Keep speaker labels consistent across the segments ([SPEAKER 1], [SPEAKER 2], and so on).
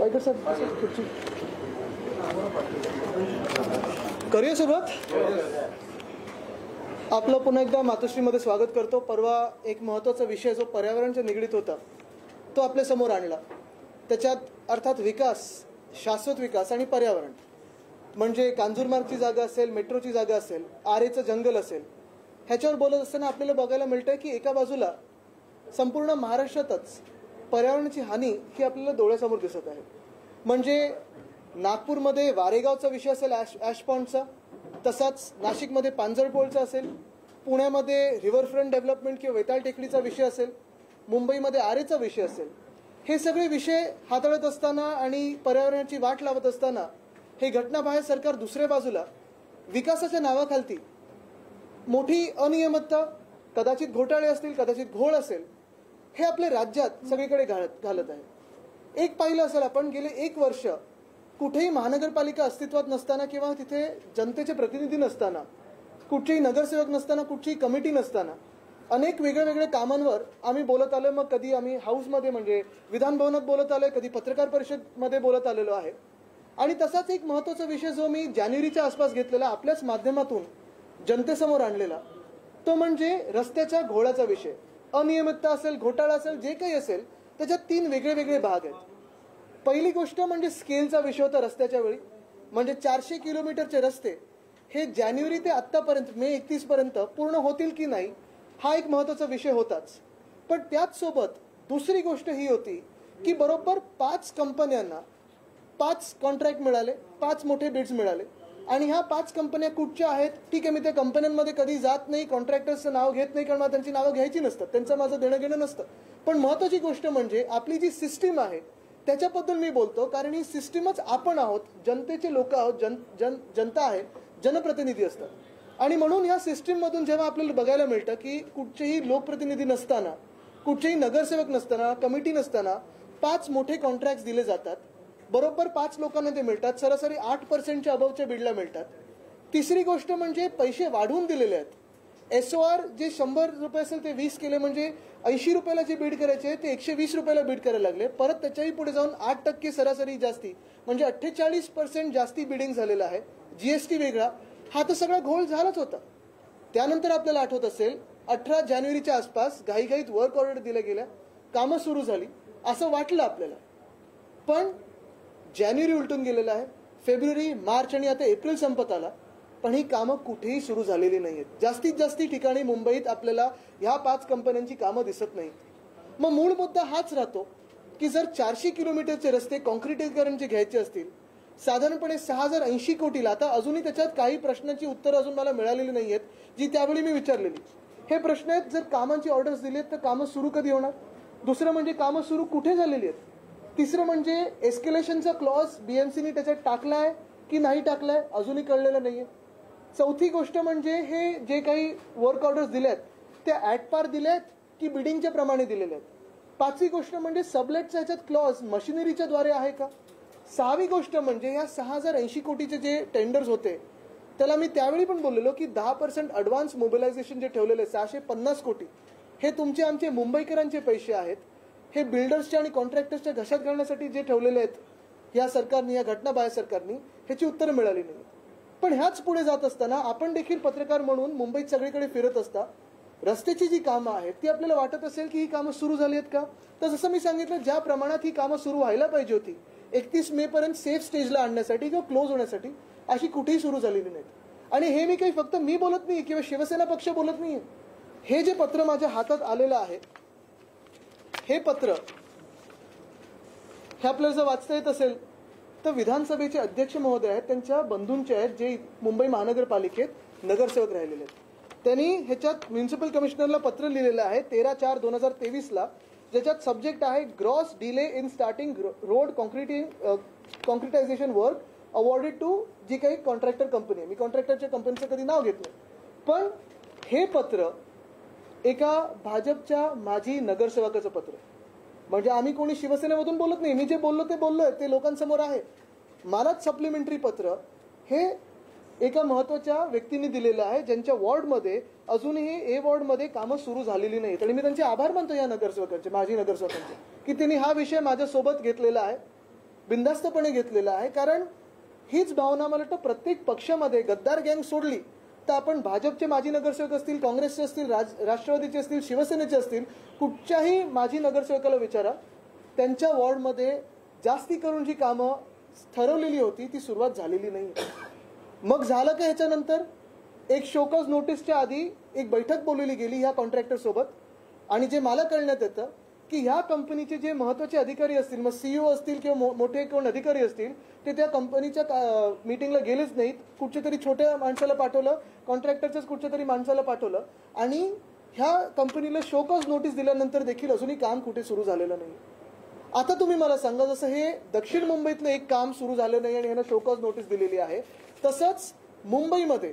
[SPEAKER 1] पाहिजे सर करूया सुरुवात. आपलं पुन्हा एकदा मातोश्रीमध्ये स्वागत करतो. परवा एक महत्त्वाचा विषय जो पर्यावरणाच्या निगडीत होता तो आपल्या समोर आणला. त्याच्यात अर्थात विकास, शाश्वत विकास आणि पर्यावरण म्हणजे कांजूरमार्गची जागा असेल, मेट्रोची जागा असेल, आरेचं जंगल असेल, ह्याच्यावर बोलत असताना आपल्याला बघायला मिळतंय की एका बाजूला संपूर्ण महाराष्ट्रातच पर्यावरणाची हानी ही आपल्याला डोळ्यासमोर दिसत आहे. म्हणजे नागपूरमध्ये वारेगावचा विषय असेल ॲशपॉन्डचा, तसाच नाशिकमध्ये पांजरपोळचा असेल, पुण्यामध्ये रिव्हरफ्रंट डेव्हलपमेंट किंवा वेताळ टेकडीचा विषय असेल, मुंबईमध्ये आरेचा विषय असेल. हे सगळे विषय हाताळत असताना आणि पर्यावरणाची वाट लावत असताना हे घटनाबाह्य सरकार दुसऱ्या बाजूला विकासाच्या नावाखालती मोठी अनियमितता, कदाचित घोटाळे असतील, कदाचित घोळ असेल, हे आपल्या राज्यात सगळीकडे घालत आहे. एक पाहिलं असेल आपण, गेले 1 वर्ष कुठेही महानगरपालिका अस्तित्वात नसताना किंवा तिथे जनतेचे प्रतिनिधी नसताना, कुठचेही नगरसेवक नसताना, कुठचीही कमिटी नसताना अनेक वेगळ्या कामांवर आम्ही बोलत आलो. मग कधी आम्ही हाऊसमध्ये म्हणजे विधानभवनात बोलत आलोय, कधी पत्रकार परिषदमध्ये बोलत आलेलो आहे. आणि तसाच एक महत्त्वाचा विषय जो मी जानेवारीच्या आसपास घेतलेला, आपल्याच माध्यमातून जनतेसमोर आणलेला, तो म्हणजे रस्त्याच्या घोळाचा विषय. अनियमितता असेल, घोटाळा असेल, जे काही असेल, त्याच्यात 3 वेगळे भाग आहेत. पहिली गोष्ट म्हणजे स्केलचा विषय होता रस्त्याच्या वेळी. म्हणजे 400 किलोमीटरचे रस्ते हे जानेवारी ते आत्तापर्यंत मे 31 पर्यंत पूर्ण होतील की नाही, हा एक महत्त्वाचा विषय होताच. पण त्याच सोबत दुसरी गोष्ट ही होती की बरोबर 5 कंपन्यांना 5 कॉन्ट्रॅक्ट मिळाले, 5 मोठे बिड्स मिळाले. आणि ह्या 5 कंपन्या कुठच्या आहेत? ठीक आहे, मी त्या कंपन्यांमध्ये कधी जात नाही, कॉन्ट्रॅक्टर्सचं नाव घेत नाही, कारण मला त्यांची नावं घ्यायची नसतात, त्यांचं माझं देणं घेणं नसतं. पण महत्त्वाची गोष्ट म्हणजे आपली जी सिस्टीम आहे त्याच्याबद्दल मी बोलतो, कारण ही सिस्टीमच आपण आहोत, जनतेचे लोक आहोत, जनता आहे, जनप्रतिनिधी असतात. आणि म्हणून या सिस्टीममधून जेव्हा आपल्याला बघायला मिळतं की कुठचेही लोकप्रतिनिधी नसताना, कुठचेही नगरसेवक नसताना, कमिटी नसताना 5 मोठे कॉन्ट्रॅक्ट दिले जातात, बरोबर 5 लोकांना ते मिळतात, सरासरी 8% अबवच्या बिडला मिळतात. तिसरी गोष्ट म्हणजे पैसे वाढवून दिलेले आहेत. SOR जे 100 रुपये असेल ते 20 केले, म्हणजे 80 रुपयाला जे बीड करायचे ते 120 रुपयाला बीड करायला लागले. परत त्याच्याही पुढे जाऊन 8% सरासरी जास्ती, म्हणजे 48% जास्ती बिडिंग झालेलं आहे. GST वेगळा, हा तर सगळा घोळ झालाच होता. त्यानंतर आपल्याला आठवत असेल 18 जानेवारीच्या आसपास घाईघाईत वर्क ऑर्डर दिल्या गेल्या, कामं सुरू झाली असं वाटलं आपल्याला. पण जानेवारी उलटून गेलेला आहे, फेब्रुवारी, मार्च आणि आता एप्रिल संपत आला, पण ही कामं कुठेही सुरू झालेली नाहीत. जास्तीत जास्त ठिकाणी मुंबईत आपल्याला ह्या 5 कंपन्यांची कामं दिसत नाहीत. मग मूळ मुद्दा हाच राहतो की जर 400 किलोमीटरचे रस्ते कॉन्क्रिटीकरणचे घ्यायचे असतील, साधारणपणे 6080 कोटीला, आता अजूनही त्याच्यात काही प्रश्नांची उत्तरं अजून मला मिळालेली नाही आहेत, जी त्यावेळी मी विचारलेली. हे प्रश्न आहेत, जर कामांची ऑर्डर्स दिलेत तर कामं सुरू कधी होणार? दुसरं म्हणजे कामं सुरू कुठे झालेली आहेत? तिसरं म्हणजे एस्केलेशनचा क्लॉज BMCने त्याच्यात टाकलाय की नाही टाकलाय, अजूनही कळलेलं नाहीये. चौथी गोष्ट म्हणजे हे जे काही वर्क ऑर्डर्स दिल्यात त्या ॲट पार दिल्यात की बिडिंगच्या प्रमाणे दिलेले आहेत. पाचवी गोष्ट म्हणजे सबलेटचा ह्याच्यात क्लॉज मशिनरीच्या द्वारे आहे का? सहावी गोष्ट म्हणजे या 6080 कोटीचे जे टेंडर्स होते त्याला मी त्यावेळी पण बोललेलो की 10% ॲडव्हान्स मोबिलायझेशन जे ठेवलेले 650 कोटी, हे तुमचे आमचे मुंबईकरांचे पैसे आहेत. हे बिल्डर्सच्या आणि कॉन्ट्रॅक्टर्सच्या घशात घालण्यासाठी जे ठेवलेले आहेत या सरकारने, या घटनाबाह्य सरकारने, ह्याची उत्तरं मिळाली नाही. पण ह्याच पुढे जात असताना आपण देखील पत्रकार म्हणून मुंबईत सगळीकडे फिरत असता रस्त्याची जी कामं आहेत ती आपल्याला वाटत असेल की ही कामं सुरू झाली आहेत का? तर जसं मी सांगितलं, ज्या प्रमाणात ही कामं सुरू व्हायला पाहिजे होती 31 मे पर्यंत सेफ स्टेजला आणण्यासाठी किंवा क्लोज होण्यासाठी, अशी कुठेही सुरू झालेली नाहीत. आणि हे मी काही फक्त मी बोलत नाही किंवा शिवसेना पक्ष बोलत नाहीये. हे जे पत्र माझ्या हातात आलेलं आहे, हे पत्र हे आपल्याला जर वाचता येत असेल तर विधानसभेचे अध्यक्ष महोदय आहेत, त्यांच्या बंधूंचे आहेत, जे मुंबई महानगरपालिकेत नगरसेवक राहिलेले आहेत. त्यांनी ह्याच्यात म्युन्सिपल कमिशनरला पत्र लिहिलेलं आहे 13/4/2023ला, ज्याच्यात सब्जेक्ट आहे gross delay in starting road concretization work awarded to जी काही कॉन्ट्रॅक्टर कंपनी आहे. मी कॉन्ट्रॅक्टरच्या कंपनीचं कधी नाव घेत नाही, पण हे पत्र एका भाजपच्या माजी नगरसेवकाचं पत्र. म्हणजे आम्ही कोणी शिवसेनेमधून बोलत नाही, मी जे बोललो ते बोललोय, ते लोकांसमोर आहे. मलाच सप्लिमेंटरी पत्र हे एका महत्त्वाच्या व्यक्तीने दिलेलं आहे, ज्यांच्या वॉर्डमध्ये अजूनही ए वॉर्डमध्ये कामं सुरू झालेली नाहीत. आणि मी त्यांचे आभार मानतो या नगरसेवकांचे, माजी नगरसेवकांचे, की त्यांनी हा विषय माझ्यासोबत घेतलेला आहे. बिनधास्तपणे घेतलेला आहे. कारण हीच भावना मला वाटतं प्रत्येक पक्षामध्ये गद्दार गँग सोडली तर आपण भाजपचे माजी नगरसेवक असतील, काँग्रेसचे असतील, राष्ट्रवादीचे असतील, शिवसेनेचे असतील, कुठच्याही माजी नगरसेवकाला विचारा, त्यांच्या वॉर्डमध्ये जास्ती करून जी कामं ठरवलेली होती ती सुरुवात झालेली नाही. मग झालं का ह्याच्यानंतर एक शोकॉज नोटीसच्या आधी एक बैठक बोलवली गेली ह्या कॉन्ट्रॅक्टर सोबत आणि जे मला कळण्यात येतं की ह्या कंपनीचे जे महत्त्वाचे अधिकारी असतील, मग सीईओ असतील किंवा मोठे कोण अधिकारी असतील, ते त्या कंपनीच्या मीटिंगला गेलेच नाहीत. कुठच्या तरी छोट्या माणसाला पाठवलं, कॉन्ट्रॅक्टरच्याच कुठच्या तरी माणसाला पाठवलं आणि ह्या कंपनीला शोकॉज नोटीस दिल्यानंतर देखील अजूनही काम कुठे सुरू झालेलं नाही. आता तुम्ही मला सांगा, जसं हे दक्षिण मुंबईतलं एक काम सुरू झालं नाही आणि ह्यांना शोकॉज नोटीस दिलेली आहे, तसंच मुंबईमध्ये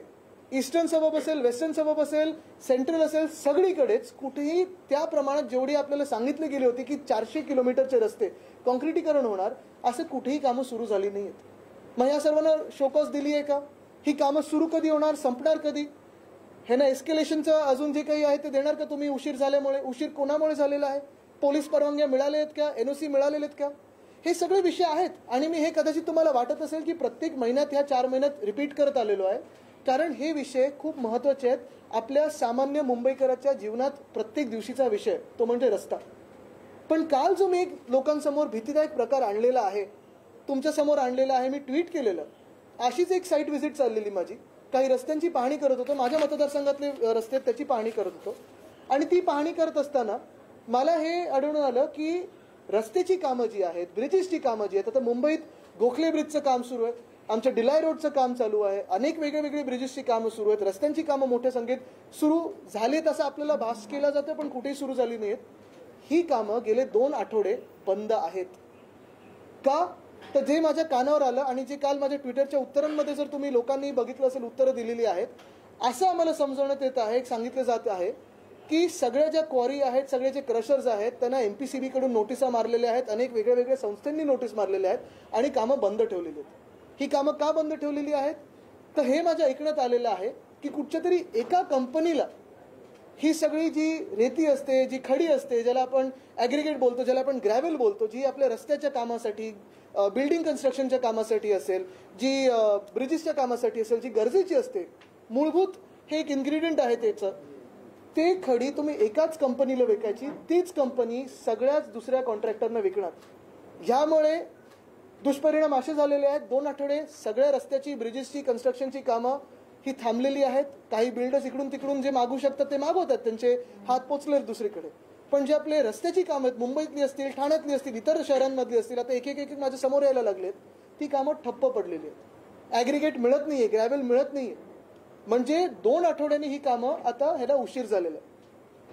[SPEAKER 1] ईस्टर्न सबअर्ब असेल, वेस्टर्न सबअर्ब असेल, सेंट्रल असेल, सगळीकडेच कुठेही त्या प्रमाणात जेवढी आपल्याला सांगितली गेली होती की 400 किलोमीटरचे रस्ते कॉन्क्रिटीकरण होणार, असं कुठेही कामं सुरू झाली नाहीत. मग या सर्वांना शोकॉज दिली आहे का? ही कामं सुरू कधी होणार, संपणार कधी? ह्यांना एस्केलेशनचं अजून जे काही आहे ते देणार का तुम्ही? उशीर झाल्यामुळे, उशीर कोणामुळे झालेला आहे? पोलीस परवानग्या मिळाल्या आहेत का? एनओसी मिळालेले आहेत का? हे सगळे विषय आहेत आणि मी हे कदाचित तुम्हाला वाटत असेल की प्रत्येक महिन्यात ह्या 4 महिन्यात रिपीट करत आलेलो आहे, कारण हे विषय खूप महत्त्वाचे आहेत. आपल्या सामान्य मुंबईकराच्या जीवनात प्रत्येक दिवशीचा विषय तो म्हणजे रस्ता. पण काल जो मी एक लोकांसमोर भीतीदायक प्रकार आणलेला आहे, तुमच्यासमोर आणलेला आहे, मी ट्विट केलेलं. अशीच एक साईट व्हिजिट चाललेली माझी, काही रस्त्यांची पाहणी करत होतो, माझ्या मतदारसंघातले रस्ते त्याची पाहणी करत होतो आणि ती पाहणी करत असताना मला हे आढळून आलं की रस्त्याची कामं जी आहेत, ब्रिजेसची कामं जी आहेत, आता मुंबईत गोखले ब्रिजचं काम सुरू आहे, आमच्या डिलाय रोडचं काम चालू आहे, अनेक वेगवेगळी ब्रिजेसची कामं सुरू आहेत, रस्त्यांची कामं मोठ्या संख्येत सुरू झालीत असं आपल्याला भास केला जातं, पण कुठेही सुरू झाली नाहीत. ही कामं गेले 2 आठवडे बंद आहेत. का? तर जे माझ्या कानावर आलं आणि जे काल माझ्या ट्विटरच्या उत्तरांमध्ये जर तुम्ही लोकांनी बघितलं असेल, उत्तरं दिलेली आहेत, असं आम्हाला समजवण्यात येत आहे, सांगितलं जात आहे की सगळ्या ज्या क्वारी आहेत, सगळे जे क्रशर्स आहेत, त्यांना MPCB कडून नोटिसा मारलेल्या आहेत, अनेक वेगळ्या संस्थांनी नोटीस मारलेल्या आहेत आणि कामं बंद ठेवलेली आहेत. ही कामं का बंद ठेवलेली आहेत? तर हे माझ्या ऐकण्यात आलेलं आहे की कुठच्या तरी एका कंपनीला ही सगळी जी रेती असते, जी खडी असते, ज्याला आपण ॲग्रिगेट बोलतो, ज्याला आपण ग्रॅव्हल बोलतो, जी आपल्या रस्त्याच्या कामासाठी, बिल्डिंग कन्स्ट्रक्शनच्या कामासाठी असेल, जी ब्रिजेसच्या कामासाठी असेल, जी गरजेची असते, मूलभूत हे एक इन्ग्रेडियंट आहे त्याचं, ते खडी तुम्ही एकाच कंपनीला विकायची, तीच कंपनी सगळ्याच दुसऱ्या कॉन्ट्रॅक्टरना विकणार. ह्यामुळे दुष्परिणाम असे झालेले आहेत, 2 आठवडे सगळ्या रस्त्याची, ब्रिजेसची, कन्स्ट्रक्शनची कामं ही थांबलेली आहेत. काही बिल्डर्स इकडून तिकडून जे मागू शकतात ते मागवतात, त्यांचे हात पोचले दुसरीकडे. पण जे आपले रस्त्याची कामं आहेत, मुंबईतली असतील, ठाण्यातली असतील, इतर शहरांमधली असतील, आता एक एक माझ्या समोर यायला लागलेत, ती कामं ठप्प पडलेली आहेत. ॲग्रिगेट मिळत नाहीये, ग्रॅव्हल मिळत नाहीये. म्हणजे 2 आठवड्यांनी ही कामं आता ह्याला उशीर झालेला आहे.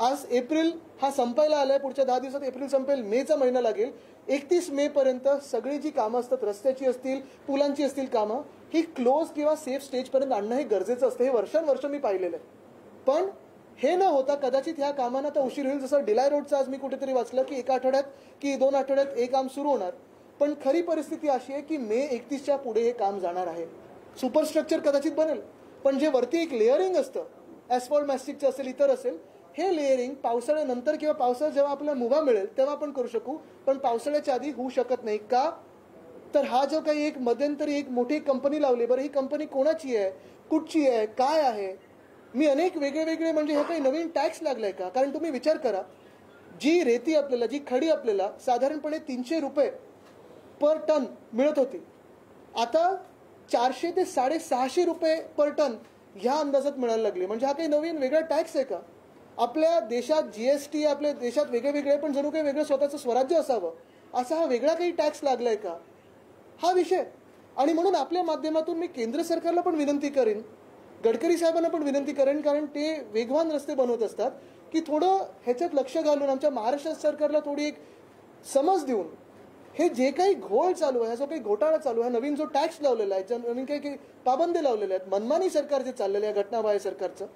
[SPEAKER 1] आज एप्रिल हा संपायला आलाय, पुढच्या 10 दिवसात एप्रिल संपेल, मेचा महिना लागेल. 31 मे पर्यंत सगळी जी कामं असतात, रस्त्याची असतील, पुलांची असतील कामं, ही क्लोज किंवा सेफ स्टेजपर्यंत आणणं हे गरजेचं असतं. हे वर्षानुवर्ष मी पाहिलेलं आहे. पण हे न होता कदाचित ह्या कामांना आता उशीर होईल. जसं डिलाय रोडचं आज मी कुठेतरी वाचलं की 1 आठवड्यात की 2 आठवड्यात हे काम सुरू होणार. पण खरी परिस्थिती अशी आहे की मे 31च्या पुढे हे काम जाणार आहे. सुपरस्ट्रक्चर कदाचित बनेल, पण जे वरती एक लेअरिंग असतं, ॲस्फॉल्ट मॅस्टिकचं असेल, इतर असेल, हे लेअरिंग पावसाळ्यानंतर किंवा पावसाळ्यात जेव्हा आपल्याला मुभा मिळेल तेव्हा आपण करू शकू, पण पावसाळ्याच्या आधी होऊ शकत नाही. का? तर हा जो काही एक मध्यंतरी एक मोठी कंपनी लावली, बरं ही कंपनी कोणाची आहे, कुठची आहे, काय आहे? मी अनेक वेगळे म्हणजे हे काही नवीन टॅक्स लागलाय का? कारण तुम्ही विचार करा, जी रेती आपल्याला, जी खडी आपल्याला साधारणपणे 300 रुपये पर टन मिळत होती, आता 400 ते 650 रुपये पर टन ह्या अंदाजात मिळायला लागले. म्हणजे हा काही नवीन वेगळा टॅक्स आहे का? आपल्या देशात GST, आपल्या देशात वेगळे पण जणू काही वेगळं स्वतःचं स्वराज्य असावं, असा हा वेगळा काही टॅक्स लागलाय का? हा विषय. आणि म्हणून आपल्या माध्यमातून मी केंद्र सरकारला पण विनंती करेन, गडकरी साहेबांना पण विनंती करेन, कारण ते वेगवान रस्ते बनवत असतात, की थोडं ह्याच्यात लक्ष घालून आमच्या महाराष्ट्र सरकारला थोडी एक समज देऊन हे जे काही घोळ चालू आहे, जो काही घोटाळा चालू आहे, नवीन जो टॅक्स लावलेला आहे, नवीन काही पाबंदी लावलेल्या आहेत, मनमानी सरकार जे चाललेलं आहे, घटनाबाह्य सरकारचं,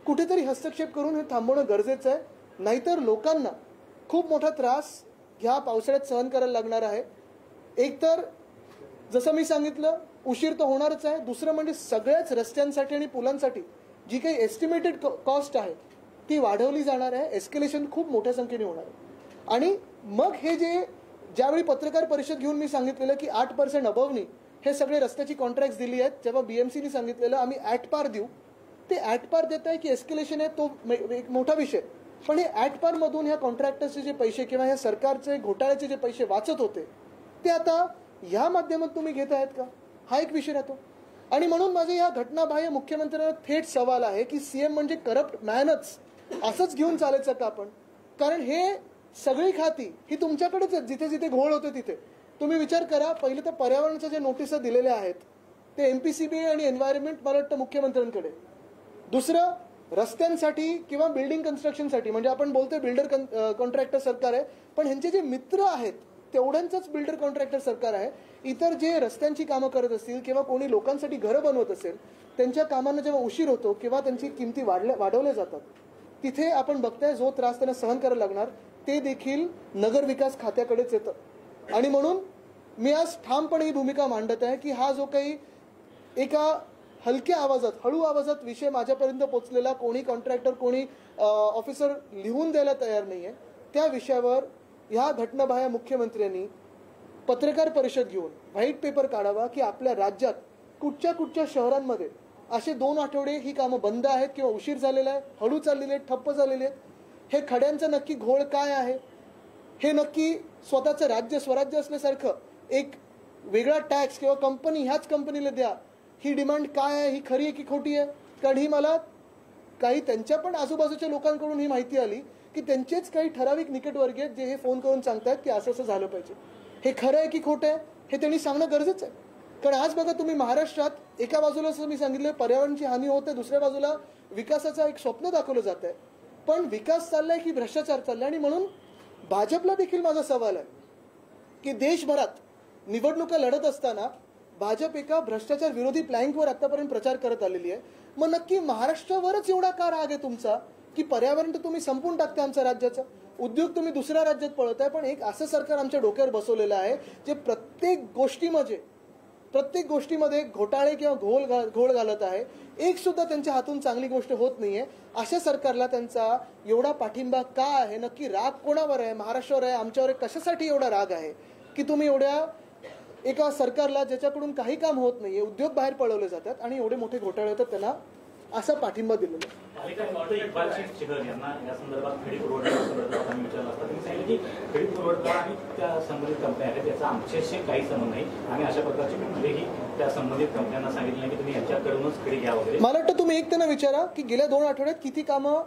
[SPEAKER 1] कुठेतरी हस्तक्षेप करून हे थांबवणं गरजेचं आहे. नाहीतर लोकांना खूप मोठा त्रास ह्या पावसाळ्यात सहन करायला लागणार आहे. एक तर जसं मी सांगितलं, उशीर तर होणारच आहे. दुसरं म्हणजे सगळ्याच रस्त्यांसाठी आणि पुलांसाठी जी काही एस्टिमेटेड कॉस्ट आहे ती वाढवली जाणार आहे. एस्केलेशन खूप मोठ्या संख्येने होणार आहे. आणि मग हे ज्यावेळी पत्रकार परिषद घेऊन मी सांगितलेलं की 8% अबवनी हे सगळे रस्त्याची कॉन्ट्रॅक्ट दिली आहेत, जेव्हा BMCने सांगितलेलं आम्ही ॲट पार देऊ, ते ॲट पार देत आहे की एस्केलेशन आहे तो एक मोठा विषय. पण हे ॲट पार मधून ह्या कॉन्ट्रॅक्टर्सचे जे पैसे किंवा ह्या सरकारचे घोटाळ्याचे जे पैसे वाचत होते ते आता ह्या माध्यमात तुम्ही घेत आहेत का, हा एक विषय राहतो. आणि म्हणून माझे या घटनाबाह्य मुख्यमंत्र्यांना थेट सवाल आहे की CM म्हणजे करप्ट मॅनच असंच घेऊन चालायचं का आपण? कारण हे सगळी खाती ही तुमच्याकडेच आहेत, जिथे जिथे घोळ होते तिथे. तुम्ही विचार करा, पहिले तर पर्यावरणाच्या जे नोटिसा दिलेल्या आहेत ते MPCB आणि एन्व्हायरमेंट मला वाटतं मुख्यमंत्र्यांकडे. दुसरं रस्त्यांसाठी किंवा बिल्डिंग कन्स्ट्रक्शनसाठी, म्हणजे आपण बोलतोय बिल्डर कॉन्ट्रॅक्टर सरकार आहे, पण ह्यांचे जे मित्र आहेत तेवढ्यांचंच बिल्डर कॉन्ट्रॅक्टर सरकार आहे. इतर जे रस्त्यांची कामं करत असतील किंवा कोणी लोकांसाठी घरं बनवत असेल त्यांच्या कामांना जेव्हा उशीर होतो किंवा त्यांची किमती वाढवल्या जातात तिथे आपण बघताय जो त्रास त्यांना सहन करायला लागणार ते देखील नगर विकास खात्याकडेच येतं. आणि म्हणून मी आज ठामपणे ही भूमिका मांडत आहे की हा जो काही एका हलक्या आवाजात, हळू आवाजात विषय माझ्यापर्यंत पोहोचलेला, कोणी कॉन्ट्रॅक्टर कोणी ऑफिसर लिहून द्यायला तयार नाही आहे, त्या विषयावर ह्या घटनाबाह्य मुख्यमंत्र्यांनी पत्रकार परिषद घेऊन व्हाईट पेपर काढावा की आपल्या राज्यात कुठच्या शहरांमध्ये असे 2 आठवडे ही कामं बंद आहेत किंवा उशीर झालेला आहे, हळू चाललेले आहेत, ठप्प झालेले आहेत. हे खड्यांचं नक्की घोळ काय आहे, हे नक्की स्वतःचं राज्य स्वराज्य असल्यासारखं एक वेगळा टॅक्स किंवा कंपनी ह्याच कंपनीला द्या, ही डिमांड काय आहे, ही खरी आहे की खोटी आहे? कारण ही मला काही त्यांच्या पण आजूबाजूच्या लोकांकडून ही माहिती आली की त्यांचेच काही ठराविक निकटवर्गीय आहेत जे हे फोन करून सांगतात की असं असं झालं पाहिजे. हे खरं आहे की खोटं आहे हे त्यांनी सांगणं गरजेचं आहे. कारण आज बघा तुम्ही महाराष्ट्रात एका बाजूला असं मी सांगितलं पर्यावरणाची हानी होते, दुसऱ्या बाजूला विकासाचं एक स्वप्न दाखवलं जात आहे. पण विकास चाललाय की भ्रष्टाचार चाललाय? आणि म्हणून भाजपला देखील माझा सवाल आहे की देशभरात निवडणुका लढत असताना भाजप एका भ्रष्टाचार विरोधी प्लॅंकवर आतापर्यंत प्रचार करत आलेली आहे. मग नक्की महाराष्ट्रावरच एवढा का राग आहे तुमचा की पर्यावरण तर तुम्ही संपून टाकता आमच्या राज्याचं, उद्योग तुम्ही दुसऱ्या राज्यात पळवताय, पण एक असं सरकार आमच्या डोक्यावर बसवलेलं आहे जे प्रत्येक गोष्टीमध्ये घोटाळे किंवा घोळ घालत आहे. एक सुद्धा त्यांच्या हातून चांगली गोष्ट होत नाहीये. अशा सरकारला त्यांचा एवढा पाठिंबा का आहे? नक्की राग कोणावर आहे? महाराष्ट्रावर आहे, आमच्यावर आहे? कशासाठी एवढा राग आहे की तुम्ही एवढ्या एका सरकारला ज्याच्याकडून काही काम होत नाहीये, उद्योग बाहेर पळवले जातात आणि एवढे मोठे घोटाळे होतात त्यांना असा पाठिंबा दिलेला आहे? मला वाटतं तुम्ही एक त्यांना विचारा की गेल्या 2 आठवड्यात किती कामं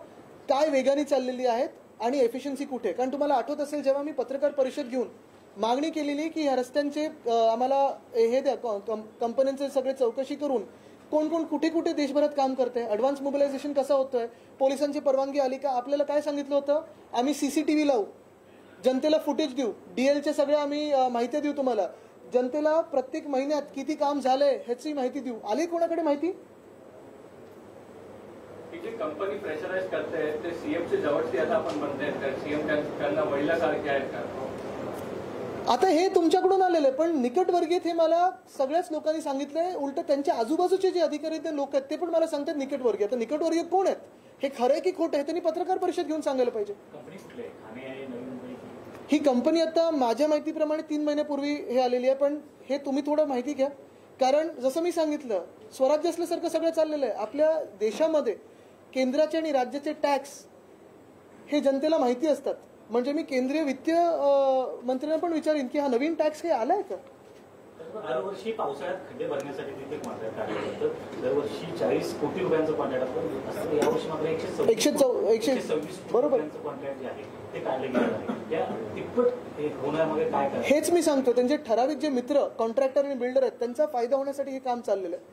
[SPEAKER 1] काय वेगाने चाललेली आहेत आणि एफिशियन्सी कुठे. कारण तुम्हाला आठवत असेल जेव्हा मी पत्रकार परिषद घेऊन मागणी केलेली की ह्या रस्त्यांचे आम्हाला हे द्या, कंपन्यांचे सगळे चौकशी करून कोण कोण कुठे कुठे देशभरात काम करते, ॲडव्हान्स मोबिलायझेशन कसं होतंय, पोलिसांची परवानगी आली का, आपल्याला काय सांगितलं होतं, आम्ही CCTV लावू, जनतेला फुटेज देऊ, DLचे सगळे आम्ही माहिती देऊ, तुम्हाला जनतेला प्रत्येक महिन्यात किती काम झालंय ह्याची माहिती देऊ. आली कोणाकडे माहिती?
[SPEAKER 2] कंपनी प्रेशराइज करते ते CMचे जवळचे आता आपण म्हणताय तर CM त्यांना वडिलांसारखे आहेत का?
[SPEAKER 1] आता हे तुमच्याकडून आलेलं आहे, पण निकटवर्गीय हे मला सगळ्याच लोकांनी सांगितलंय. उलट त्यांच्या आजूबाजूचे जे अधिकारी ते लोक आहेत ते पण मला सांगतात निकटवर्गीय. आता निकटवर्गीय कोण आहेत, हे खरं आहे की खोटं आहे, त्यांनी पत्रकार परिषद घेऊन सांगायला पाहिजे. ही कंपनी आता माझ्या माहितीप्रमाणे 3 महिन्यापूर्वी हे आलेली आहे, पण हे तुम्ही थोडं माहिती घ्या. कारण जसं मी सांगितलं स्वराज्य असल्यासारखं सगळं चाललेलं आहे. आपल्या देशामध्ये केंद्राचे आणि राज्याचे टॅक्स हे जनतेला माहिती असतात. म्हणजे मी केंद्रीय वित्तीय मंत्र्यांना पण विचारीन की हा नवीन टॅक्स काही आलाय का?
[SPEAKER 3] दरवर्षी पावसाळ्यात खड्डे भरण्यासाठी तिथे कॉन्ट्रॅक्ट काढलं जातं. दरवर्षी 40 कोटी रुपयांचं कॉन्ट्रॅक्ट असतं. यावर्षी मात्र 126
[SPEAKER 1] बरोबर
[SPEAKER 3] कॉन्ट्रॅक्ट जे आहे ते काढले गेले आहे. त्या तिप्पट होण्यामध्ये काय करायचं
[SPEAKER 1] हेच मी सांगतो. त्यांचे ठराविक जे मित्र कॉन्ट्रॅक्टर आणि बिल्डर आहेत त्यांचा फायदा होण्यासाठी हे काम चाललेलं आहे.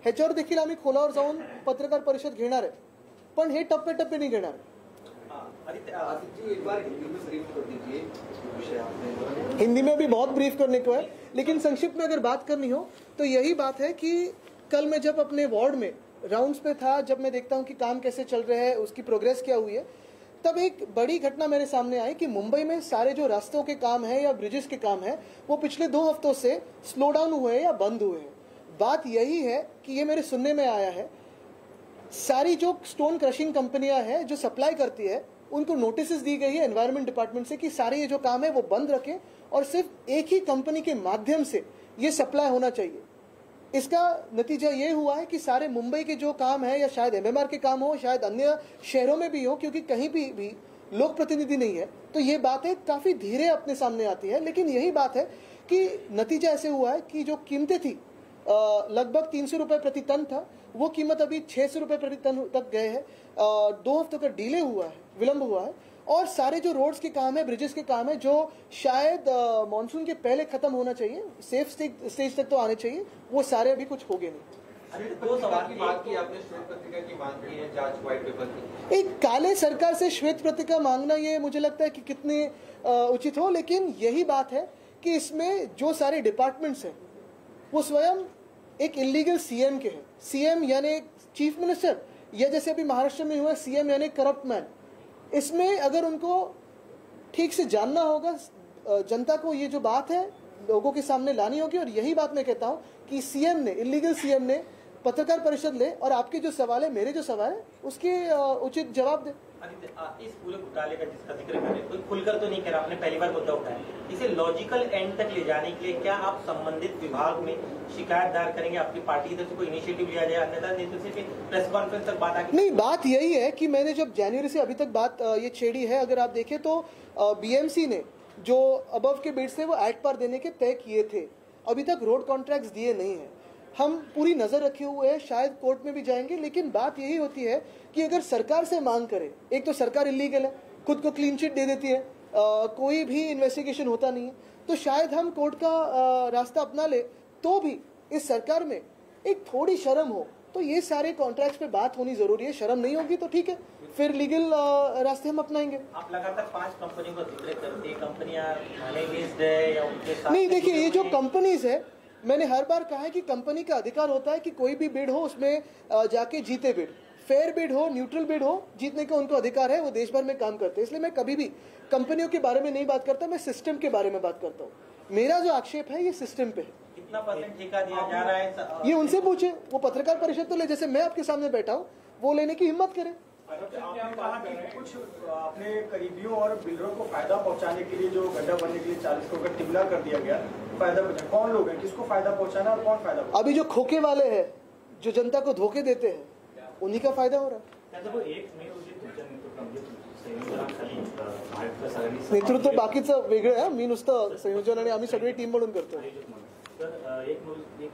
[SPEAKER 1] ह्याच्यावर देखील आम्ही खोलावर जाऊन पत्रकार परिषद घेणार आहे, पण हे टप्प्याटप्प्याने घेणार आहे. हिंदी में भी बहुत ब्रीफ करने को है, लेकिन संक्षिप्त में अगर बात करनी हो तो यही बात है कि कल मैं जब अपने वार्ड में राउंड्स पे था, जब मैं देखता हूं कि काम कैसे चल रहे हैं, उसकी प्रोग्रेस क्या हुई है, तब एक बड़ी घटना मेरे सामने आई कि मुंबई में सारे जो रास्तों के काम है या ब्रिजेस के काम है वो पिछले 2 हफ्तों से स्लो डाउन हुए या बंद हुए हैं. बात यही है कि ये मेरे सुनने में आया है सारी जो स्टोन क्रशिंग कंपनियां हैं जो सप्लाई करती है उनको नोटिस दी गई है एनवायरमेंट डिपार्टमेंट से कि सारे ये जो काम है वो बंद रखें और सिर्फ एक ही कंपनी के माध्यम से ये सप्लाई होना चाहिए। इसका नतीजा ये हुआ है कि सारे मुंबई के जो काम है या शायद एमएमआर के काम हो, शायद अन्य शहरों में भी हो, क्योंकि कहीं भी लोक प्रतिनिधि नहीं है, तो ये बातें काफी धीरे अपने सामने आती है। लेकिन यही बात है कि नतीजा ऐसे हुआ है कि जो कीमतें थी लगभग 300 रुपए प्रति टन था, वो कीमत अभी 600 रुपए प्रति टन तक गए हैं। 2 हफ्तों का डिले हुआ है, विलंब हुआ है। और सारे जो रोड्स के काम है, ब्रिजेस के काम है, जो शायद मानसून के पहले खत्म होना चाहिए, सेफ स्टेज तक तो आने चाहिए, वो सारे अभी कुछ हो गए नहीं।
[SPEAKER 4] दो सवाल की बात की आपने, श्वेत पत्रिका की मांग की है, जांच व्हाइट पेपर की।
[SPEAKER 1] एक काले सरकार से श्वेत पत्रिका मांगना ये मुझे लगता है कि कितने उचित हो, लेकिन यही बात है कि इसमें जो सारे डिपार्टमेंट्स हैं वो स्वयं एक इलीगल सीएम के हैं। सीएम यानी चीफ मिनिस्टर, या जैसे अभी महाराष्ट्र में हुआ सीएम यानी करप्ट मैन। इसमें अगर उनको ठीक से जानना होगा, जनता को ये जो बात है लोगों के सामने लानी होगी। और यही बात मैं कहता हूं कि सीएम ने, इलीगल सीएम ने पत्रकार परिषद ले और आपके जो सवाल है, मेरे जो सवाल है, उसके उचित जवाब दे।
[SPEAKER 4] इस पूरे घोटाले का जिसका जिक्र करें, कोई खुलकर तो नहीं कह रहा, आपने पहली बार मुद्दा उठाया, इसे लॉजिकल एंड तक ले जाने के लिए क्या आप संबंधित विभाग में शिकायत दायर करेंगे? आपकी पार्टी की तरफ से कोई इनिशिएटिव लिया जाए? अन्यथा नेतृत्व से प्रेस कॉन्फ्रेंस तक बात आगे
[SPEAKER 1] नहीं। बात यही है कि मैंने जब जनवरी से अभी तक बात ये छेड़ी है। अगर आप देखें तो बीएमसी ने जो अबव के बिड्स थे वो एट पार देने के तय किए थे, अभी तक रोड कॉन्ट्रैक्ट्स दिए नहीं है। हम पूरी नजर रखे हुए हैं, शायद कोर्ट में भी जाएंगे। लेकिन बात यही होती है कि अगर सरकार से मांग करे, एक तो सरकार इलीगल है, खुद को क्लीन चिट दे देती है, कोई भी इन्वेस्टिगेशन होता नहीं है, तो शायद हम कोर्ट का रास्ता अपना ले, तो भी इस सरकार में एक थोड़ी शर्म हो तो ये सारे कॉन्ट्रैक्ट्स पे बात होनी जरूरी है। शर्म नहीं होगी तो ठीक है, फिर लीगल रास्ते हम अपनाएंगे।
[SPEAKER 4] आप लगातार 5 कंपनियों का जिक्र करते हैं, कंपनियां मनी बेस्ड है या उनके साथ
[SPEAKER 1] नहीं, देखिए ये जो कंपनीज है, मैंने हर बार कहा है कि कंपनी का अधिकार होता है कि कोई भी बिड हो उसमें जाके जीते। बिड फेयर बिड हो, न्यूट्रल बिड हो, जीतने का उनको अधिकार है। वो देश भर में काम करते हैं, इसलिए मैं कभी भी कंपनियों के बारे में नहीं बात करता, मैं सिस्टम के बारे में बात करता हूँ। मेरा जो आक्षेप है ये सिस्टम पे है।
[SPEAKER 4] कितना % ठेका दिया जा रहा है?
[SPEAKER 1] ये उनसे पूछे, वो पत्रकार परिषद तो ले, जैसे मैं आपके सामने बैठा हूँ, वो लेने की हिम्मत करें।
[SPEAKER 5] आपने कहा कि कुछ अपने करीबियों और बिल्डरों को फायदा पहुंचाने के लिए जो गड्ढा बनने के लिए 40 करोड़ का टिबला कर दिया गया, फायदा पहुंचा, कौन लोग हैं, किसको फायदा पहुंचाना और कौन फायदा?
[SPEAKER 1] अभी जो खोखे वाले हैं, जो जनता को धोखे देते हैं, उन्हीं का फायदा हो रहा है। नेतृत्व बाकीचं वेगळं आहे, मी नुसतं संयोजन आणि आम्ही सगळी टीम म्हणून करतो।
[SPEAKER 3] तर एक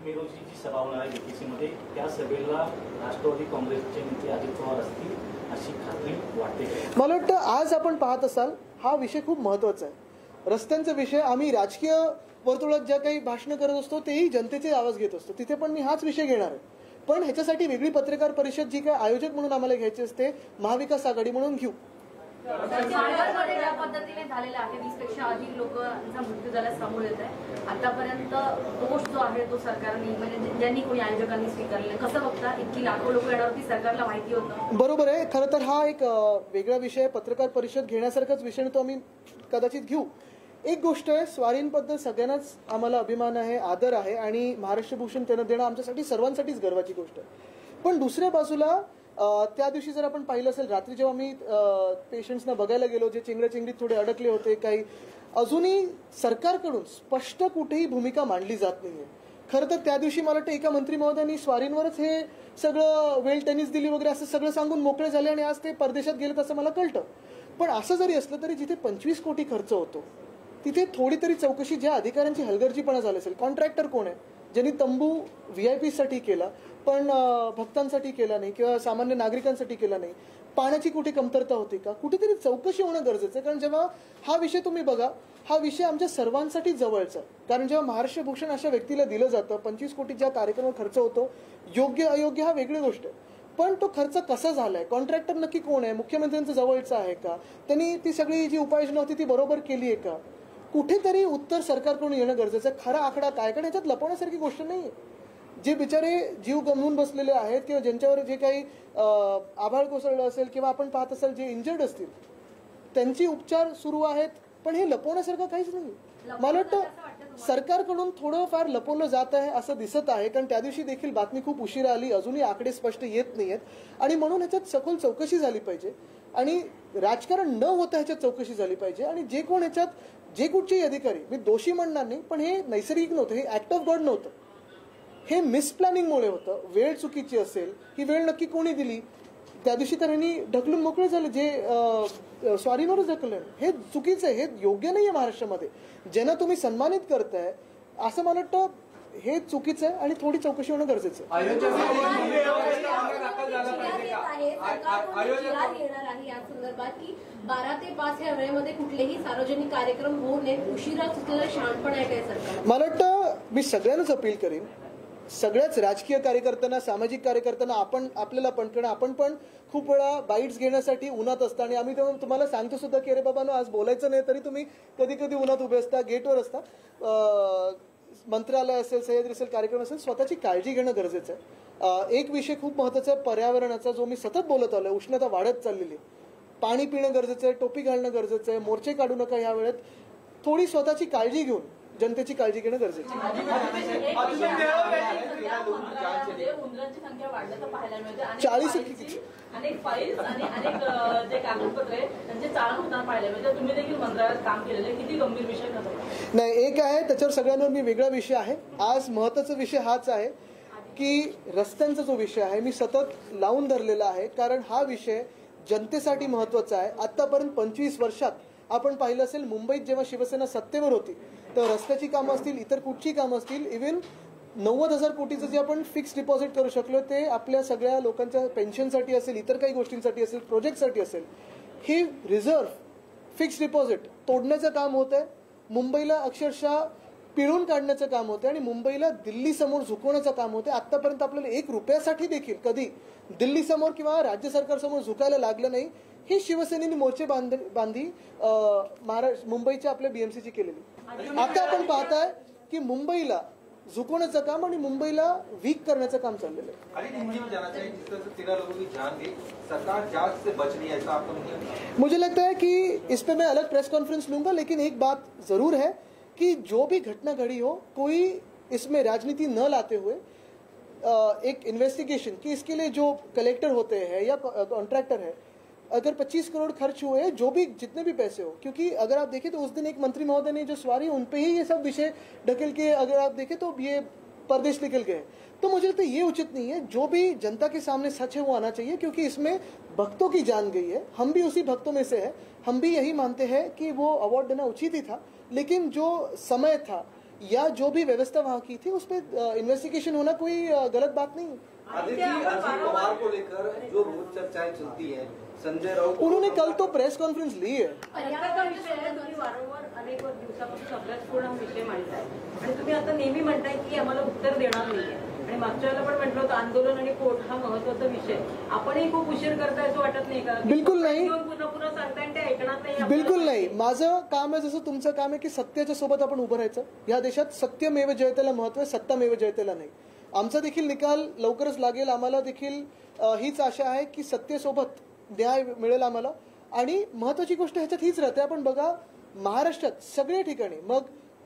[SPEAKER 3] मे रोजी जी सभा होणार आहे बीटीसी मध्ये, त्या सभेला राष्ट्रवादी काँग्रेसचे नेते अजित पवार असतील अशी खात्री वाटते?
[SPEAKER 1] मला वाटतं आज आपण पाहत असाल हा विषय खूप महत्वाचा आहे। रस्त्यांचा विषय, आम्ही राजकीय वर्तुळात ज्या काही भाषणं करत असतो तेही जनतेचे आवाज घेत असतो, तिथे पण मी हाच विषय घेणार आहे। पण ह्याच्यासाठी वेगळी पत्रकार परिषद जी काय आयोजक म्हणून आम्हाला घ्यायची असते, महाविकास आघाडी म्हणून घेऊ।
[SPEAKER 6] माळगावमध्ये ज्या पद्धतीने झालेलं आहे, 20 पेक्षा अधिक लोकांचा मृत्यू झाल्यास समोर येत आहे, आतापर्यंत दोष जो आहे तो सरकारने, म्हणजे ज्यांनी कोणी आयोजकांनी स्वीकारले, कसं बघता? इतकी लाखो लोक येण्यावरती सरकारला माहिती होतं।
[SPEAKER 1] बरोबर आहे, खरं तर हा एक वेगळा विषय, पत्रकार परिषद घेण्यासारखाच विषय तो आम्ही कदाचित घेऊ। एक गोष्ट आहे, स्वारींबद्दल सगळ्यांनाच आम्हाला अभिमान आहे, आदर आहे आणि महाराष्ट्र भूषण त्यांना देणं आमच्यासाठी सर्वांसाठीच गर्वाची गोष्ट आहे। पण दुसऱ्या बाजूला त्या दिवशी जर आपण पाहिलं असेल, रात्री जेव्हा मी पेशंट्सना बघायला गेलो, जे चिंगड्याचिंगडीत थोडे अडकले होते, काही अजूनही सरकारकडून स्पष्ट कुठेही भूमिका मांडली जात नाहीये। खरं तर त्या दिवशी मला वाटतं एका मंत्री महोदयांनी स्वारींवरच हे सगळं वेल टेनिस दिली वगैरे असं सगळं सांगून मोकळे झाले आणि आज ते परदेशात गेलेत असं मला कळतं। पण असं जरी असलं तरी जिथे 25 कोटी खर्च होतो तिथे थोडी तरी चौकशी, ज्या अधिकाऱ्यांची हलगर्जीपणा झाली असेल, कॉन्ट्रॅक्टर कोण आहे ज्यांनी तंबू VIP साठी केला पण भक्तांसाठी केला नाही किंवा सामान्य नागरिकांसाठी केला नाही, पाण्याची कुठे कमतरता होती का, कुठेतरी चौकशी होणं गरजेचं आहे। कारण जेव्हा हा विषय तुम्ही बघा, हा विषय आमच्या सर्वांसाठी जवळचा आहे। कारण जेव्हा महाराष्ट्र भूषण अशा व्यक्तीला दिलं जातं, 25 कोटी ज्या कार्यक्रमावर खर्च होतो, योग्य अयोग्य हा वेगळी गोष्ट आहे, पण तो खर्च कसा झालाय, कॉन्ट्रॅक्टर नक्की कोण आहे, मुख्यमंत्र्यांचं जवळचा आहे का, त्यांनी ती सगळी जी उपाययोजना होती ती बरोबर केली आहे का, कुठेतरी उत्तर सरकारकडून येणं गरजेचं आहे। खरा आकडा काय, कारण याच्यात लपवण्यासारखी गोष्ट नाहीये। जे बिचारे जीव गमवून बसलेले आहेत किंवा ज्यांच्यावर जे काही आभाळ कोसळलं असेल किंवा आपण पाहत असाल जे इंजर्ड असतील त्यांची उपचार सुरू आहेत, पण हे लपवण्यासारखं काहीच नाही। मला वाटतं सरकारकडून थोडंफार लपवलं जात आहे असं दिसत आहे, कारण त्या दिवशी देखील बातमी खूप उशिरा आली, अजूनही आकडे स्पष्ट येत नाहीयेत आणि म्हणून ह्याच्यात सखोल चौकशी झाली पाहिजे। आणि राजकारण न होता ह्याच्यात चौकशी झाली पाहिजे. आणि जे कोण ह्याच्यात जे कुठचेही अधिकारी, मी दोषी म्हणणार नाही, पण हे नैसर्गिक नव्हतं, हे ऍक्ट ऑफ गॉड नव्हतं, हे मिसप्लॅनिंगमुळे होतं. वेळ चुकीची असेल, ही वेळ नक्की कोणी दिली, त्या दिवशी तर यांनी ढकलून मोकळे झाले, जे स्वारीवरच ढकलले. हे चुकीचं आहे, हे योग्य नाही आहे महाराष्ट्रामध्ये. ज्यांना तुम्ही सन्मानित करताय असं मला वाटतं हे चुकीचं आहे आणि थोडी चौकशी होणं गरजेचं आहे.
[SPEAKER 7] येणार आहे या संदर्भात की 12 ते 5 या वेळेमध्ये कुठलेही सार्वजनिक कार्यक्रम होऊ नयेत, उशिरा सुचलेलं शहाणपण आहे काय सरकार?
[SPEAKER 1] मला वाटतं मी सगळ्यांनाच अपील करीन, सगळ्याच राजकीय कार्यकर्त्यांना, सामाजिक कार्यकर्त्यांना, आपल्याला पण, कारण आपण पण खूप वेळा बाईट्स घेण्यासाठी उन्हात असता आणि आम्ही तेव्हा तुम्हाला सांगतो सुद्धा की अरे बाबांनो आज बोलायचं नाही, तरी तुम्ही कधी कधी उन्हात उभे असता, गेटवर असता. मंत्रालय असेल, सह्याद्री असेल, कार्यक्रम असेल, स्वतःची काळजी घेणं गरजेचं आहे. एक विषय खूप महत्त्वाचा आहे पर्यावरणाचा, जो मी सतत बोलत आलोय, उष्णता वाढत चाललेली आहे. पाणी पिणं गरजेचं आहे, टोपी घालणं गरजेचं आहे, मोर्चे काढू नका ह्या वेळेत. थोडी स्वतःची काळजी घेऊन जनतेची काळजी घेणं गरजेचं आहे.
[SPEAKER 6] उंदरांची संख्या वाढल्याचं पाहायला मिळते.
[SPEAKER 1] 40
[SPEAKER 6] अनेक फाईल्स आणि अनेक जे कागदपत्र आहे त्यांचे चाळण होताना पाहायला मिळते. तुम्ही देखील मंत्रालयात काम केलेले, किती गंभीर विषय ठरतो?
[SPEAKER 1] नाही, एक आहे त्याच्यावर सगळ्यांवर मी वेगळा विषय आहे. आज महत्त्वाचा विषय हाच आहे की रस्त्यांचा जो विषय आहे मी सतत लावून धरलेला आहे, कारण हा विषय जनतेसाठी महत्त्वाचा आहे. आतापर्यंत 25 वर्षात आपण पाहिलं असेल, मुंबईत जेव्हा शिवसेना सत्तेवर होती तर रस्त्याची कामं असतील, इतर कुठची कामं असतील, इव्हन 90,000 कोटीचं जे आपण फिक्स डिपॉझिट करू शकलो ते आपल्या सगळ्या लोकांच्या पेन्शनसाठी असेल, इतर काही गोष्टींसाठी असेल, प्रोजेक्टसाठी असेल, ही रिझर्व्ह फिक्स डिपॉझिट तोडण्याचं काम होत आहे. मुंबईला अक्षरशः पिळून काढण्याचं काम होतं आणि मुंबईला दिल्लीसमोर झुकवण्याचं काम होतं. आतापर्यंत आपल्याला 1 रुपयासाठी देखील कधी दिल्लीसमोर किंवा राज्य सरकारसमोर झुकायला लागलं नाही. ही शिवसेनेने मोर्चे बांधी मुंबईच्या आपल्या बीएमसीची केलेली. आता आपण पाहताय की मुंबईला झुकवण्याचं काम आणि मुंबईला वीक करण्याचं काम चाललेलं है. मुझे लगता है कि इस पे मैं अलग प्रेस कॉन्फ्रेंस लूंगा, लेकिन एक बात जरूर है कि जो भी घटना घड़ी हो, कोई इसमें राजनीति न लाते हुए एक इन्वेस्टिगेशन कि इसके लिए जो कलेक्टर होते हैं या कॉन्ट्रैक्टर है, अगर 25 करोड़ खर्च हुए, जो भी जितने भी पैसे हो, क्योंकि अगर आप देखें तो उस दिन एक मंत्री महोदय ने जो सवारी उन पे ही ये सब विषय ढकेल के, अगर आप देखें तो ये परदेश निकल गए. तो मुझे लगता है ये उचित नहीं है. जो भी जनता के सामने सच है वो आना चाहिए, क्योंकि इसमें भक्तों की जान गई है. हम भी उसी भक्तों में से है. हम भी यही मानते हैं कि वो अवार्ड देना उचित ही था, लेकिन जो समय था या जो भी व्यवस्था वहाँ की थी उस पर इन्वेस्टिगेशन होना कोई गलत बात नहीं.
[SPEAKER 8] पवार को लेकर जो रोज चर्चाएं चलती है, संजय राउत
[SPEAKER 1] उन्होंने कल तो प्रेस कॉन्फ्रेंस ली है.
[SPEAKER 6] पर्यावरणाचा विषय आहे. तुम्ही वारंवार अनेक दिवसापासून सगळ्याच पूर्ण हा विषय मांडताय आणि तुम्ही आता नेहमी म्हणताय की आम्हाला उत्तर देणार नाहीये. आणि मागच्या वेळेला पण म्हटलं होतं आंदोलन आणि कोर्ट हा महत्वाचा विषय. आपणही खूप उशीर करताय असं वाटत नाही का?
[SPEAKER 1] बिलकुल नाही.
[SPEAKER 6] पुन्हा पुन्हा सांगताय ते ऐकणार नाही.
[SPEAKER 1] बिलकुल नाही. माझं काम आहे जसं तुमचं काम आहे की सत्याच्या सोबत आपण उभं राहायचं. या देशात सत्यमेव जयतेला महत्व आहे, सत्तामेव जयतेला नाही. आमचा देखील निकाल लवकरच लागेल. आम्हाला देखील हीच आशा आहे की सत्तेसोबत न्याय मिळेल आम्हाला. आणि महत्वाची गोष्ट ह्याच्यात हीच राहते, आपण बघा महाराष्ट्रात सगळ्या ठिकाणी, मग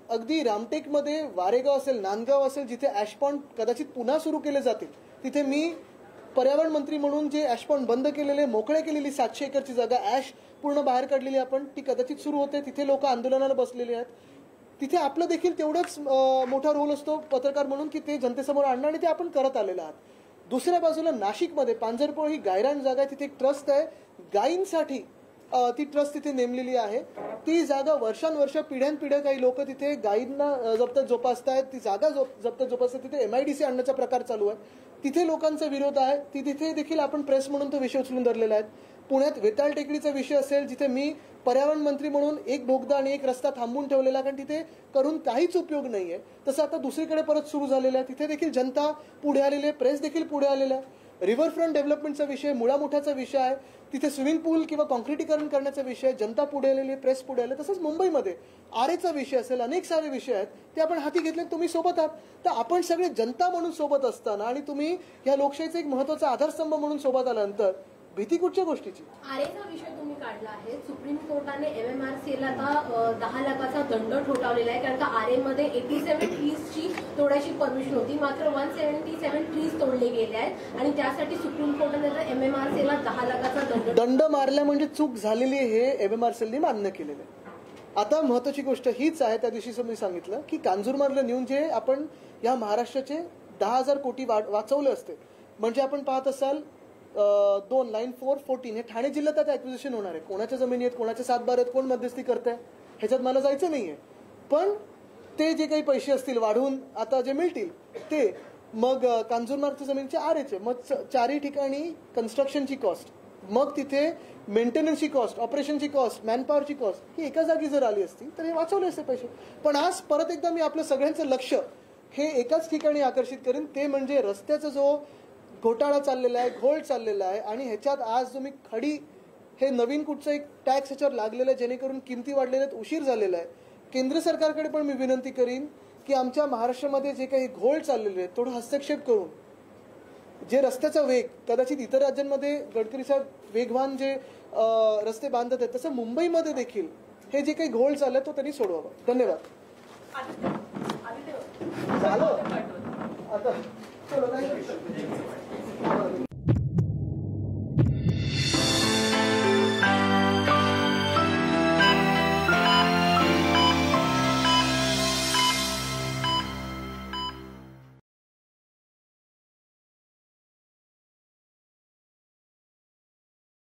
[SPEAKER 1] अगदी रामटेकमध्ये वारेगाव असेल, नांदगाव असेल, जिथे ॲशपॉन्ड कदाचित पुन्हा सुरू केले जातील, तिथे मी पर्यावरण मंत्री म्हणून जे ॲशपॉन्ड बंद केलेले, मोकळे केलेली 700 एकरची जागा ॲश पूर्ण बाहेर काढलेली आपण, ती कदाचित सुरू होते. तिथे लोक आंदोलनाला बसलेले आहेत. तिथे आपलं देखील तेवढाच मोठा रोल असतो पत्रकार म्हणून की ते जनतेसमोर आणणं, आणि ते आपण करत आलेलं आहात. दुसऱ्या बाजूला नाशिकमध्ये पांजरपोळ ही गायरान जागा आहे. तिथे एक ट्रस्ट आहे गायींसाठी, ती ट्रस्ट तिथे नेमलेली आहे. ती जागा वर्षानुवर्ष पिढ्यानपिढ्या काही लोक तिथे गायींना जप्त जोपासतायत. ती जागा जप्त जोपासतात. तिथे MIDC आणण्याचा प्रकार चालू आहे. तिथे लोकांचा विरोध आहे. तिथे देखील आपण प्रेस म्हणून तो विषय उचलून धरलेला आहे. पुण्यात वेताळ टेकडीचा विषय असेल, जिथे मी पर्यावरण मंत्री म्हणून एक बोगदा आणि एक रस्ता थांबून ठेवलेला, कारण तिथे करून काहीच उपयोग नाहीये. तसं आता दुसरीकडे परत सुरू झालेलं आहे. तिथे देखील जनता पुढे आलेली आहे, प्रेस देखील पुढे आलेला आहे. रिव्हरफ्रंट डेव्हलपमेंटचा विषय, मुळामुठाचा विषय आहे. तिथे स्विमिंग पूल किंवा कॉन्क्रिटीकरण करण्याचा विषय, जनता पुढे आलेली, प्रेस पुढे आले. तसंच मुंबईमध्ये आरेचा विषय असेल, अनेक सारे विषय आहेत ते आपण हाती घेतले. तुम्ही सोबत आहात. तर आपण सगळे जनता म्हणून सोबत असताना आणि तुम्ही या लोकशाहीचा एक महत्वाचा आधारस्तंभ म्हणून सोबत आल्यानंतर भीती कुठच्या गोष्टीची?
[SPEAKER 7] आरेचा विषय तुम्ही काढला आहे. सुप्रीम कोर्टाने MMRCL ला आता 10 लाखाचा दंड ठोठावलेला आहे, कारण का आरेमध्ये 87 ट्रीजची तोडायची परमिशन होती, मात्र 177 ट्रीज तोडले गेले आहेत आणि त्यासाठी सुप्रीम कोर्टाने MMRCL ला 10 लाखाचा
[SPEAKER 1] दंड मारला म्हणजे चूक झालेली हे MMRCL ने मान्य केलेलं आहे. आता महत्वाची गोष्ट हीच आहे, त्या दिवशी मी सांगितलं की कांजूरमार्गला नेऊन जे आपण या महाराष्ट्राचे 10,000 कोटी वाचवले असते, म्हणजे आपण पाहत असाल 2 लाईन 414 हे ठाणे जिल्ह्यात आता ऍक्विजिशन होणार आहे. कोणाच्या जमिनी आहेत, कोणाच्या सातबार आहेत, कोण मध्यस्थी करताय ह्याच्यात मला जायचं नाहीये, पण ते जे काही पैसे असतील वाढवून आता जे मिळतील ते मग कांजूरमार्गच्या जमिनीचे आरेचे, मग चारही ठिकाणी कन्स्ट्रक्शनची कॉस्ट, मग तिथे मेंटेनन्सची कॉस्ट, ऑपरेशनची कॉस्ट, मॅनपॉवरची कॉस्ट ही एका जागी जर आली असती तर हे वाचवले असते पैसे. पण आज परत एकदा मी आपलं सगळ्यांचं लक्ष हे एकाच ठिकाणी आकर्षित करेन, ते म्हणजे रस्त्याचा जो घोटाळा चाललेला आहे, घोळ चाललेला आहे आणि ह्याच्यात आज जो मी खडी हे नवीन कुठचं एक टॅक्स ह्याच्यावर लागलेलं आहे जेणेकरून किमती वाढलेल्या आहेत, उशीर झालेला आहे. केंद्र सरकारकडे पण मी विनंती करीन की आमच्या महाराष्ट्रामध्ये जे काही घोळ चाललेले आहेत थोडं हस्तक्षेप करून जे रस्त्याचा वेग कदाचित इतर राज्यांमध्ये गडकरीचा वेगवान जे रस्ते बांधत आहेत तसं मुंबईमध्ये देखील हे जे काही घोळ चाललाय तो त्यांनी सोडवावा. धन्यवाद. झालं आता